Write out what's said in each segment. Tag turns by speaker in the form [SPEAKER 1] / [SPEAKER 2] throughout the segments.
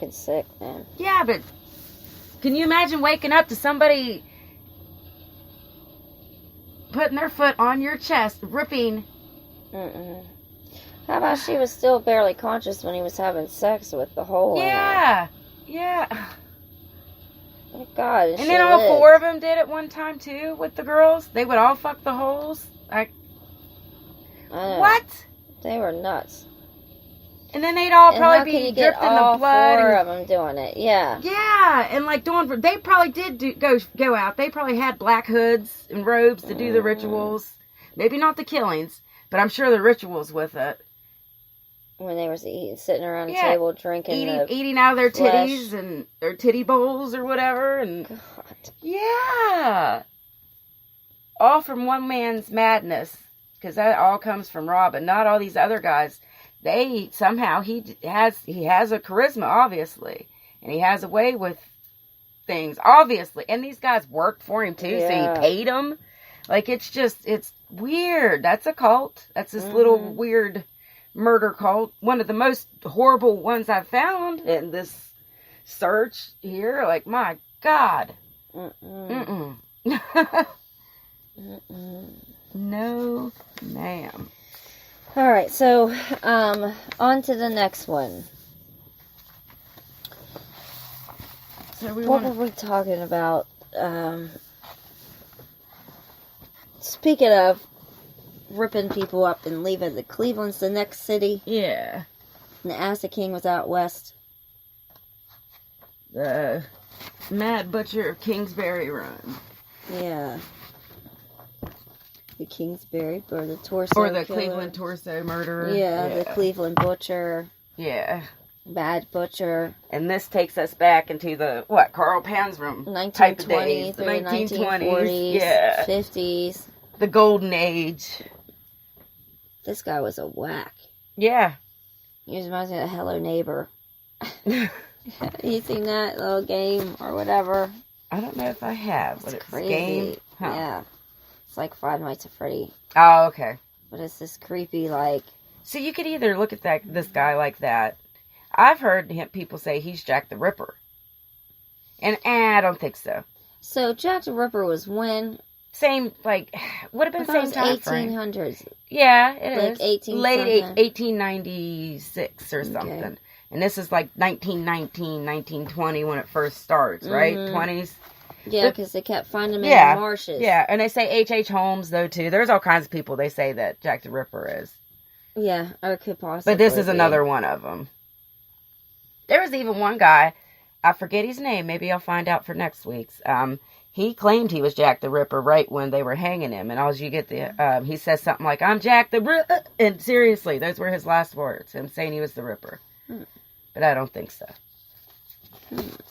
[SPEAKER 1] fucking sick, man.
[SPEAKER 2] Yeah, but can you imagine waking up to somebody putting their foot on your chest, ripping?
[SPEAKER 1] Mm-mm. How about she was still barely conscious when he was having sex with the hole in her?
[SPEAKER 2] Yeah. Yeah.
[SPEAKER 1] Oh, God.
[SPEAKER 2] And then all four of them did it one time, too, with the girls. They would all fuck the holes. What?
[SPEAKER 1] They were nuts.
[SPEAKER 2] And then they'd all probably
[SPEAKER 1] be
[SPEAKER 2] dripped in the blood.
[SPEAKER 1] Four of them doing it, yeah.
[SPEAKER 2] Yeah, and like they probably did go out. They probably had black hoods and robes to do the rituals. Maybe not the killings, but I'm sure the rituals with it.
[SPEAKER 1] When they were sitting around the table drinking,
[SPEAKER 2] eating out of their titties and their titty bowls or whatever, and
[SPEAKER 1] God.
[SPEAKER 2] Yeah, all from one man's madness, because that all comes from Robin. Not all these other guys. They somehow he has a charisma, obviously, and he has a way with things, obviously. And these guys worked for him too, so he paid them. Like it's weird. That's a cult. That's this little weird murder cult. One of the most horrible ones I've found in this search here. Like my God. Mm-mm. No, ma'am.
[SPEAKER 1] All right, so on to the next one.
[SPEAKER 2] So
[SPEAKER 1] what were we talking about? Speaking of ripping people up and leaving, the Cleveland's the next city.
[SPEAKER 2] Yeah.
[SPEAKER 1] And the Acid King was out west.
[SPEAKER 2] The Mad Butcher of Kingsbury Run.
[SPEAKER 1] Yeah. The Kingsbury, or the Torso
[SPEAKER 2] Or the
[SPEAKER 1] killer.
[SPEAKER 2] Cleveland Torso Murderer.
[SPEAKER 1] Yeah, the Cleveland Butcher.
[SPEAKER 2] Yeah.
[SPEAKER 1] Bad Butcher.
[SPEAKER 2] And this takes us back into the, Carl Panzram type of days. The 1920s. Yeah.
[SPEAKER 1] 50s.
[SPEAKER 2] The Golden Age.
[SPEAKER 1] This guy was a whack.
[SPEAKER 2] Yeah.
[SPEAKER 1] He reminds me of Hello Neighbor. You seen that little game or whatever?
[SPEAKER 2] I don't know if I have.
[SPEAKER 1] It's crazy.
[SPEAKER 2] Game? Huh.
[SPEAKER 1] Yeah. It's like Five Nights at Freddy.
[SPEAKER 2] Oh, okay.
[SPEAKER 1] But it's this creepy, like...
[SPEAKER 2] So you could either look at this guy like that. I've heard people say he's Jack the Ripper. And I don't think so.
[SPEAKER 1] So Jack the Ripper was when?
[SPEAKER 2] Same, would have been same time frame.
[SPEAKER 1] 1800s.
[SPEAKER 2] Yeah, it is. Late 1896 or something. Okay. And this is like 1919, 1920 when it first starts, right? 20s.
[SPEAKER 1] Yeah, because they kept finding them in the marshes.
[SPEAKER 2] Yeah, and they say H.H. Holmes, though, too. There's all kinds of people they say that Jack the Ripper is.
[SPEAKER 1] Yeah, or could possibly
[SPEAKER 2] But this is another one of them. There was even one guy, I forget his name, maybe I'll find out for next week's. He claimed he was Jack the Ripper right when they were hanging him. And as you get he says something like, I'm Jack the Ripper. And seriously, those were his last words, him saying he was the Ripper. But I don't think so.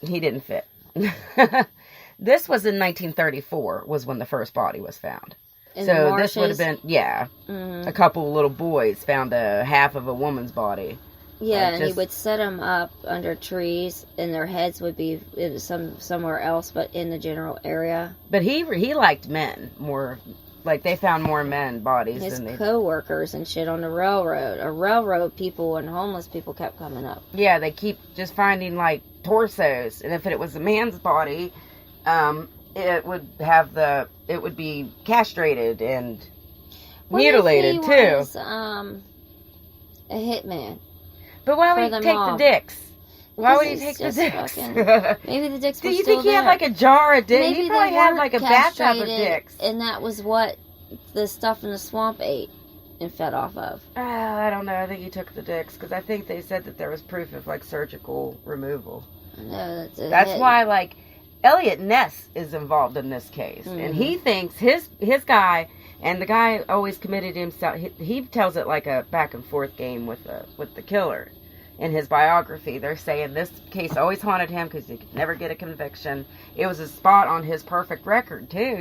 [SPEAKER 2] He didn't fit. This was in 1934, was when the first body was found. So this would have been, a couple little boys found half of a woman's body.
[SPEAKER 1] Yeah, and he would set them up under trees, and their heads would be somewhere else, but in the general area.
[SPEAKER 2] But he liked men more. Like, they found more men bodies.
[SPEAKER 1] His co-workers and shit on the railroad. Railroad people and homeless people kept coming up.
[SPEAKER 2] Yeah, they keep just finding, torsos. And if it was a man's body, it would be castrated and mutilated, too.
[SPEAKER 1] He was, a hitman.
[SPEAKER 2] But why would he take the dicks? Why would he take the dicks?
[SPEAKER 1] Maybe the dicks were
[SPEAKER 2] Do you
[SPEAKER 1] still
[SPEAKER 2] think he
[SPEAKER 1] there.
[SPEAKER 2] had a jar of dicks?
[SPEAKER 1] Maybe
[SPEAKER 2] He probably had a bathtub of dicks.
[SPEAKER 1] And that was what the stuff in the swamp ate and fed off of.
[SPEAKER 2] I don't know. I think he took the dicks because I think they said that there was proof of surgical removal.
[SPEAKER 1] No,
[SPEAKER 2] that's why Elliot Ness is involved in this case, and he thinks his guy. And the guy always committed himself. He tells it like a back and forth game with the killer. In his biography, they're saying this case always haunted him because he could never get a conviction. It was a spot on his perfect record too,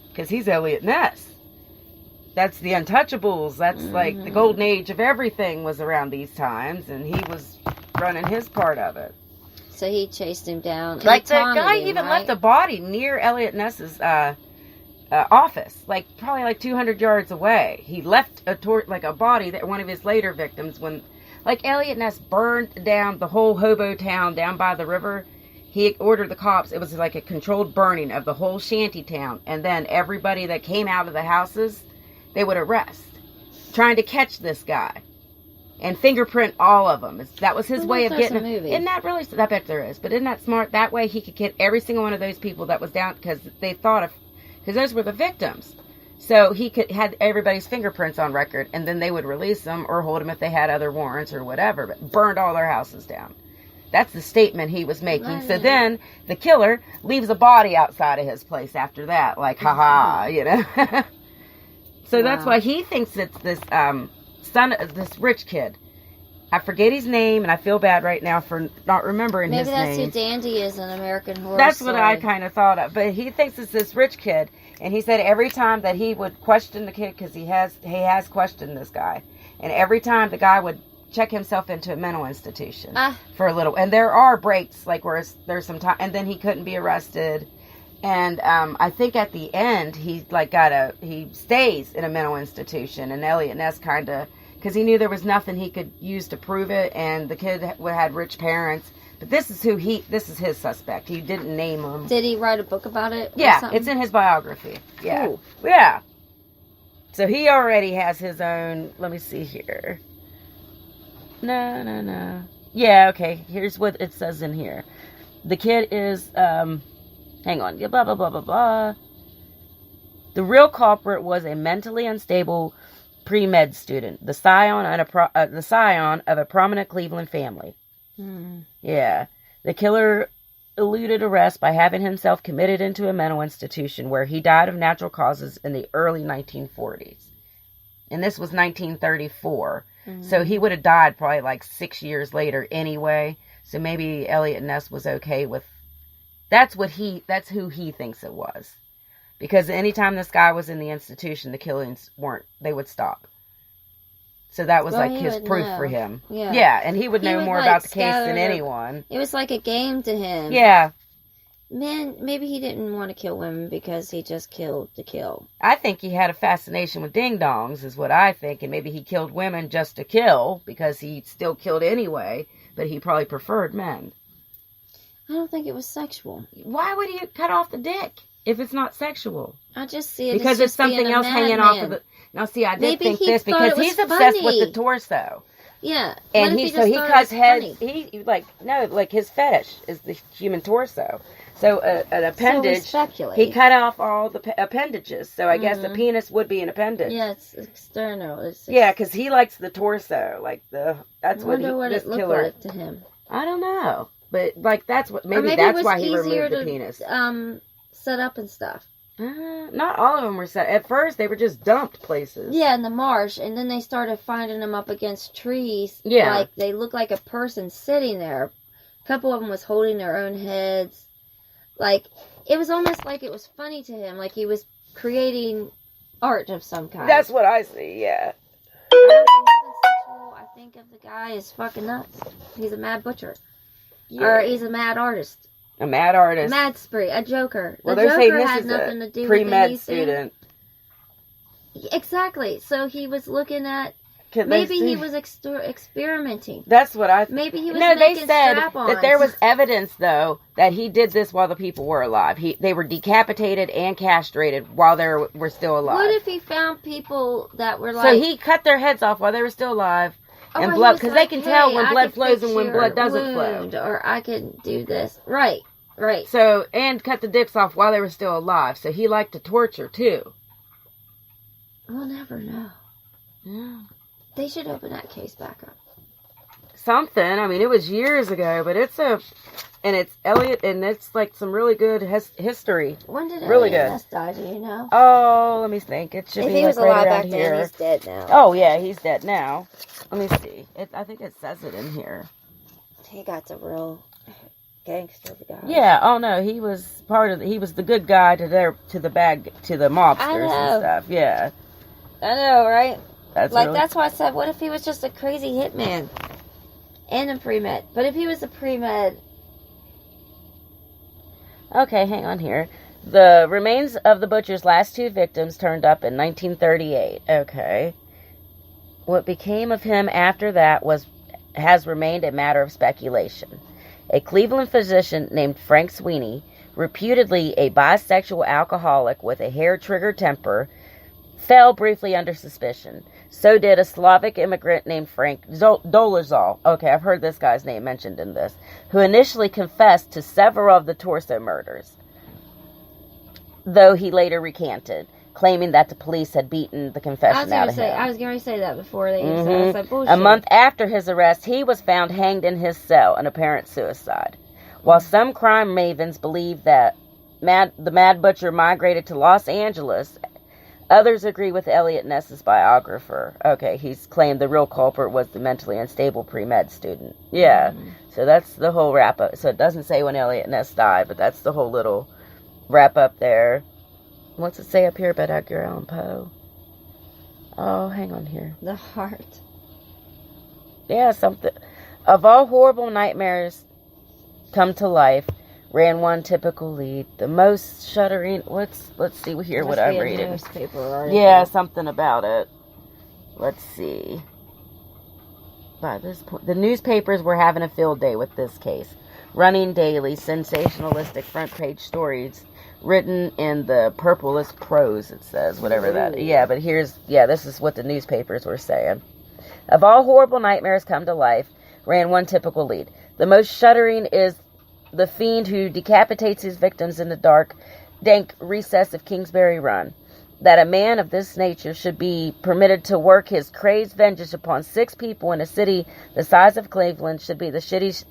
[SPEAKER 2] because he's Elliot Ness. That's the Untouchables. That's the golden age of everything was around these times, and he was running his part of it.
[SPEAKER 1] So he chased him down.
[SPEAKER 2] The guy even left a body near Elliot Ness's office, probably 200 yards away. He left a body that one of his later victims, when Like Elliot Ness burned down the whole hobo town down by the river. He ordered the cops. It was like a controlled burning of the whole shanty town. And then everybody that came out of the houses, they would arrest. Trying to catch this guy. And fingerprint all of them. That was his way of getting them. Isn't that really? I bet there is. But isn't that smart? That way he could get every single one of those people that was down. Because they thought of... Because those were the victims. So he could had everybody's fingerprints on record. And then they would release them or hold them if they had other warrants or whatever. But burned all their houses down. That's the statement he was making. So then the killer leaves a body outside of his place after that. Like, haha, you know. So that's why he thinks it's this son of this rich kid. I forget his name, and I feel bad right now for not remembering his name.
[SPEAKER 1] Maybe that's who Dandy is in American Horror
[SPEAKER 2] That's
[SPEAKER 1] Story.
[SPEAKER 2] what I kind of thought of. But he thinks it's this rich kid. And he said every time that he would question the kid, because he has questioned this guy. And every time the guy would check himself into a mental institution for a little, and there are breaks like where there's some time, and then he couldn't be arrested, and I think at the end he stays in a mental institution, and Elliot Ness kind of, because he knew there was nothing he could use to prove it, and the kid had rich parents, but this is his suspect. He didn't name him.
[SPEAKER 1] Did he write a book about it?
[SPEAKER 2] Yeah, it's in his biography. Yeah.
[SPEAKER 1] Ooh.
[SPEAKER 2] Yeah. So he already has his own. Let me see here. No. Yeah, okay. Here's what it says in here. The kid is, hang on. Blah, blah, blah, blah, blah. The real culprit was a mentally unstable pre-med student, the scion of a prominent Cleveland family. Yeah. The killer eluded arrest by having himself committed into a mental institution where he died of natural causes in the early 1940s. And this was 1934. So he would have died probably like 6 years later anyway. So maybe Elliot Ness was okay with... That's who he thinks it was. Because anytime this guy was in the institution, the killings they would stop. So that was like his proof for him. Yeah, and he would know more about the case than anyone.
[SPEAKER 1] It was like a game to him.
[SPEAKER 2] Yeah.
[SPEAKER 1] Man, maybe he didn't want to kill women because he just killed to kill.
[SPEAKER 2] I think he had a fascination with ding-dongs, is what I think. And maybe he killed women just to kill, because he still killed anyway. But he probably preferred men.
[SPEAKER 1] I don't think it was sexual.
[SPEAKER 2] Why would he cut off the dick if it's not sexual?
[SPEAKER 1] I just see it
[SPEAKER 2] because
[SPEAKER 1] as
[SPEAKER 2] it's something else hanging off of the... Now, see, I did think this because he's obsessed with the torso.
[SPEAKER 1] Yeah.
[SPEAKER 2] And he cuts heads. Like his fetish is the human torso. So an appendage, he cut off all the appendages. So I guess the penis would be an appendage.
[SPEAKER 1] Yeah, it's external.
[SPEAKER 2] Yeah, because he likes the torso. That's what
[SPEAKER 1] it looked like to him.
[SPEAKER 2] I don't know, but that's why he removed the penis.
[SPEAKER 1] Set up and stuff.
[SPEAKER 2] Not all of them were set. At first, they were just dumped places.
[SPEAKER 1] Yeah, in the marsh, and then they started finding them up against trees.
[SPEAKER 2] Yeah,
[SPEAKER 1] like they looked like a person sitting there. A couple of them was holding their own heads. Like, it was almost like it was funny to him, like he was creating art of some kind.
[SPEAKER 2] That's what I see, yeah.
[SPEAKER 1] I think of the guy as fucking nuts. He's a mad butcher. Yeah. Or he's a mad artist.
[SPEAKER 2] A mad artist.
[SPEAKER 1] Mad spree. A joker.
[SPEAKER 2] Well,
[SPEAKER 1] the Joker had nothing to do
[SPEAKER 2] pre-med
[SPEAKER 1] with
[SPEAKER 2] student.
[SPEAKER 1] Exactly. So he was looking at... Maybe he was experimenting.
[SPEAKER 2] That's what I...
[SPEAKER 1] Maybe he was making strap-ons.
[SPEAKER 2] That there was evidence, though, that he did this while the people were alive. They were decapitated and castrated while they were still alive.
[SPEAKER 1] What if he found people that were
[SPEAKER 2] So he cut their heads off while they were still alive. And blood, because they can tell when blood flows and when blood doesn't flow.
[SPEAKER 1] Or I can do this. Right.
[SPEAKER 2] So, and cut the dicks off while they were still alive. So he liked to torture, too.
[SPEAKER 1] We'll never know.
[SPEAKER 2] Yeah.
[SPEAKER 1] They should open that case back up.
[SPEAKER 2] Something. I mean, it was years ago, but it's Elliot, and it's like some really good history.
[SPEAKER 1] When did
[SPEAKER 2] really
[SPEAKER 1] Elliot Ness die? Do you know?
[SPEAKER 2] Oh, let me think. It should
[SPEAKER 1] if
[SPEAKER 2] be
[SPEAKER 1] he was
[SPEAKER 2] right
[SPEAKER 1] alive
[SPEAKER 2] around
[SPEAKER 1] back
[SPEAKER 2] here.
[SPEAKER 1] then, he's dead now.
[SPEAKER 2] Oh yeah, he's dead now. Let me see. I think it says it in here.
[SPEAKER 1] He got the real gangster guy.
[SPEAKER 2] Yeah. Oh no, he was he was the good guy to the mobsters and stuff. Yeah.
[SPEAKER 1] I know, right?
[SPEAKER 2] That's
[SPEAKER 1] why I said, what if he was just a crazy hitman and a pre-med? But if he was a pre-med...
[SPEAKER 2] Okay, hang on here. The remains of the butcher's last two victims turned up in 1938. Okay. What became of him after that was has remained a matter of speculation. A Cleveland physician named Frank Sweeney, reputedly a bisexual alcoholic with a hair-trigger temper, fell briefly under suspicion. So did a Slavic immigrant named Frank Dolezal. Okay, I've heard this guy's name mentioned in this, who initially confessed to several of the torso murders, though he later recanted, claiming that the police had beaten the confession out of him.
[SPEAKER 1] I was going to say that before they used that. I was like, bullshit.
[SPEAKER 2] A month after his arrest, he was found hanged in his cell, an apparent suicide. While some crime mavens believe that the Mad Butcher migrated to Los Angeles, others agree with Elliot Ness's biographer. Okay, he's claimed the real culprit was the mentally unstable pre-med student. Yeah, so that's the whole wrap-up. So it doesn't say when Elliot Ness died, but that's the whole little wrap-up there. What's it say up here about Edgar Allan Poe? Oh, hang on here.
[SPEAKER 1] The heart.
[SPEAKER 2] Yeah, something. Of all horrible nightmares come to life, ran one typical lead. The most shuddering. Let's see here what I'm reading.
[SPEAKER 1] Newspaper article.
[SPEAKER 2] Yeah, something about it. Let's see. By this point, the newspapers were having a field day with this case, running daily sensationalistic front page stories written in the purplest prose, it says, whatever that. Yeah, but this is what the newspapers were saying. Of all horrible nightmares come to life, ran one typical lead. The most shuddering is the fiend who decapitates his victims in the dark, dank recess of Kingsbury Run. That a man of this nature should be permitted to work his crazed vengeance upon 6 people in a city the size of Cleveland should be the city's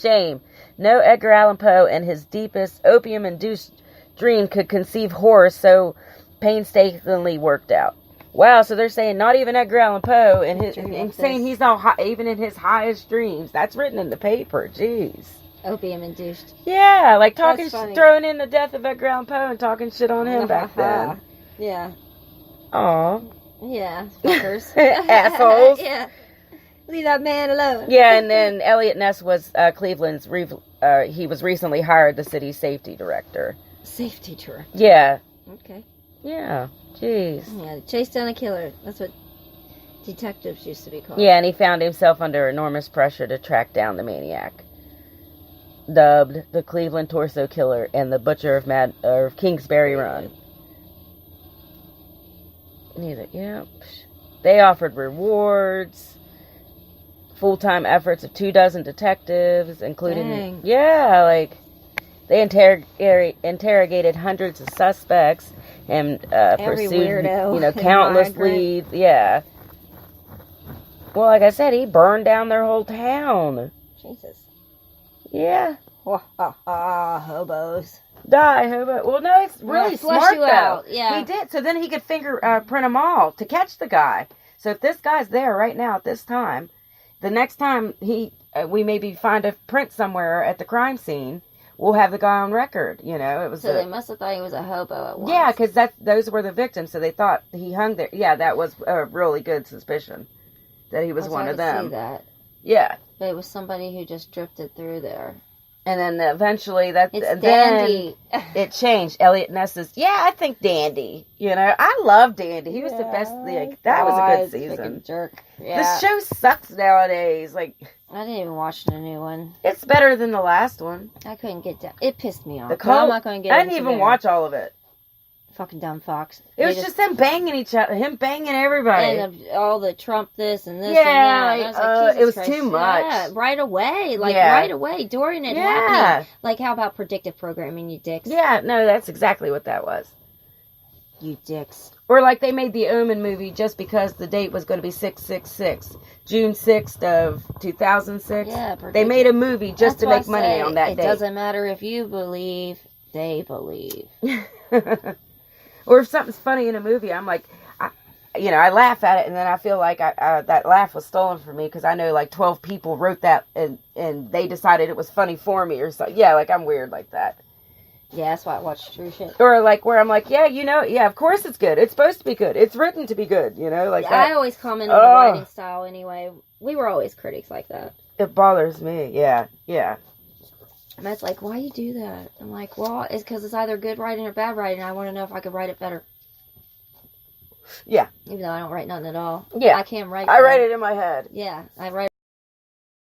[SPEAKER 2] shame. No Edgar Allan Poe in his deepest opium-induced dream could conceive horror so painstakingly worked out. Wow, so they're saying not even Edgar Allan Poe and saying he's not high, even in his highest dreams. That's written in the paper. Jeez.
[SPEAKER 1] Opium-induced.
[SPEAKER 2] Yeah, like throwing in the death of Edgar Allan Poe and talking shit on him back then.
[SPEAKER 1] Yeah.
[SPEAKER 2] Aw.
[SPEAKER 1] Yeah, fuckers.
[SPEAKER 2] Assholes.
[SPEAKER 1] Yeah. Leave that man alone.
[SPEAKER 2] Yeah, and then Elliot Ness was Cleveland's, he was recently hired the city's safety director.
[SPEAKER 1] Safety director?
[SPEAKER 2] Yeah.
[SPEAKER 1] Okay.
[SPEAKER 2] Yeah. Jeez.
[SPEAKER 1] Yeah, chase down a killer. That's what detectives used to be called.
[SPEAKER 2] Yeah, and he found himself under enormous pressure to track down the maniac. Dubbed the Cleveland Torso Killer and the Butcher of Kingsbury Run. Yeah. They offered rewards, full-time efforts of 24 detectives, including...
[SPEAKER 1] Dang.
[SPEAKER 2] Yeah, like... They interrogated hundreds of suspects and pursued,
[SPEAKER 1] weirdo
[SPEAKER 2] countless leads. Yeah. Well, like I said, he burned down their whole town.
[SPEAKER 1] Jesus.
[SPEAKER 2] Yeah.
[SPEAKER 1] Hobos.
[SPEAKER 2] Die, hobo. Well, no, it's really smart, though.
[SPEAKER 1] Out. Yeah.
[SPEAKER 2] He did. So then he could fingerprint them all to catch the guy. So if this guy's there right now at this time, the next time we maybe find a print somewhere at the crime scene, we'll have the guy on record. It was.
[SPEAKER 1] So they must have thought he was a hobo at once.
[SPEAKER 2] Yeah, because those were the victims, so they thought he hung there. Yeah, that was a really good suspicion that he was one of them.
[SPEAKER 1] See that.
[SPEAKER 2] Yeah,
[SPEAKER 1] but it was somebody who just drifted through there.
[SPEAKER 2] And then eventually
[SPEAKER 1] Dandy.
[SPEAKER 2] It changed. Elliot Ness's. Yeah, I think Dandy. I love Dandy. He was the best. That was a good season.
[SPEAKER 1] Jerk. Yeah.
[SPEAKER 2] The show sucks nowadays. I
[SPEAKER 1] didn't even watch the new one.
[SPEAKER 2] It's better than the last one.
[SPEAKER 1] I couldn't get down. It pissed me off.
[SPEAKER 2] I'm not going to get. I didn't even watch all of it.
[SPEAKER 1] Fucking dumb fox.
[SPEAKER 2] It was just them banging each other. Him banging everybody.
[SPEAKER 1] And all the Trump this and this and that. And I was
[SPEAKER 2] it was too much.
[SPEAKER 1] Yeah, right away. Right away. During it happening. Like, how about predictive programming, you dicks?
[SPEAKER 2] Yeah, no, that's exactly what that was.
[SPEAKER 1] You dicks.
[SPEAKER 2] Or like they made the Omen movie just because the date was going to be 666. June 6th of 2006. Yeah, they made a movie just to make money on that date.
[SPEAKER 1] It doesn't matter if you believe, they believe.
[SPEAKER 2] Or if something's funny in a movie, I'm like, I laugh at it, and then I feel like that laugh was stolen from me because I know like 12 people wrote that, and they decided it was funny for me or something. Yeah, like I'm weird like that.
[SPEAKER 1] Yeah, that's why I watch true shit.
[SPEAKER 2] Or like where I'm like, yeah, of course it's good. It's supposed to be good. It's written to be good, like that.
[SPEAKER 1] I always comment on the writing style anyway. We were always critics like that.
[SPEAKER 2] It bothers me, yeah.
[SPEAKER 1] Matt's like, why you do that? I'm like, well, it's because it's either good writing or bad writing. I want to know if I could write it better.
[SPEAKER 2] Yeah.
[SPEAKER 1] Even though I don't write nothing at all.
[SPEAKER 2] Yeah.
[SPEAKER 1] I can't write.
[SPEAKER 2] I write it in my head.
[SPEAKER 1] Yeah, I write